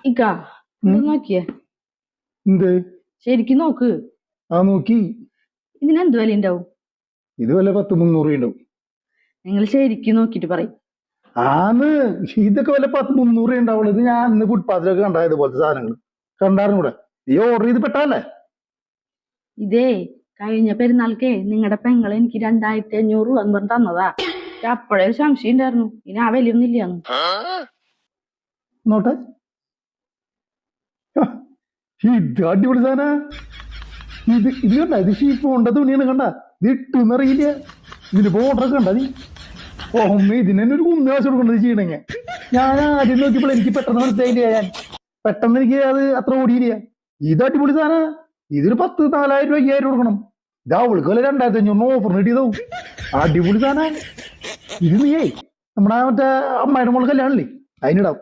ഇക്കാ നോക്കിയേ എന്ത് ശരിക്കും നോക്ക്. ആ നോക്കി. ഇതിനെന്ത് വില ഉണ്ടാവും? ഇത് വല്ല 100-300 ഉണ്ടാവും. നിങ്ങൾ ശരിക്കും നോക്കിട്ട് പറയും. ആന്ന് ഇതൊക്കെ വല്ല 100-300 ഉണ്ടാവുള്ളൂ. ഇത് ഞാൻ ഇന്ന് ഫുട്പാത്തിലൊക്കെ കണ്ടായത് പോലത്തെ സാധനങ്ങൾ കണ്ടായിരുന്നു. കൂടെ നീ ഓർഡർ ചെയ്ത് പെട്ടല്ലേ? ഇതേ കഴിഞ്ഞ പെരുന്നാൾക്കേ നിങ്ങളുടെ പെങ്ങൾ എനിക്ക് 2500 രൂപ പറഞ്ഞ് തന്നതാ. അപ്പോഴേ ഒരു സംശയം ഉണ്ടായിരുന്നു, ഇനി ആ വിലയൊന്നും ഇല്ലാന്ന്. നോട്ടെ, ഇത് അടിപൊളി സാധന. ഇത് കണ്ട, ഇത് ഷീഫോണിന്റെ തുണിയാണ്. കണ്ട, ഇത് ഇട്ടെന്നറിയില്ല. ഇതിന്റെ ബോർഡറൊക്കെ കണ്ട നീ. ഓമ്മ ഇതിന് തന്നെ ഒരു കുന്നാശം കൊടുക്കണ്ടത് ചെയ്യണമെങ്കിൽ. ഞാൻ ആദ്യം നോക്കിയപ്പോൾ എനിക്ക് പെട്ടെന്ന് മനസ്സിലായില്ല. പെട്ടെന്ന് എനിക്ക് അത് അത്ര ഓടിയില്ല. ഇത് അടിപൊളി സാധന. ഇതൊരു 10,000-4,000 രൂപ 5,000 കൊടുക്കണം. ഇത് അവൾക്ക് വല്ല 2,500 ഓഫർ കിട്ടിയതാവും. അടിപൊളി സാധന. ഇത് നീയേ നമ്മുടെ മറ്റേ അമ്മായിയുടെ മോൾ കല്യാണല്ലേ, അതിനിടാം.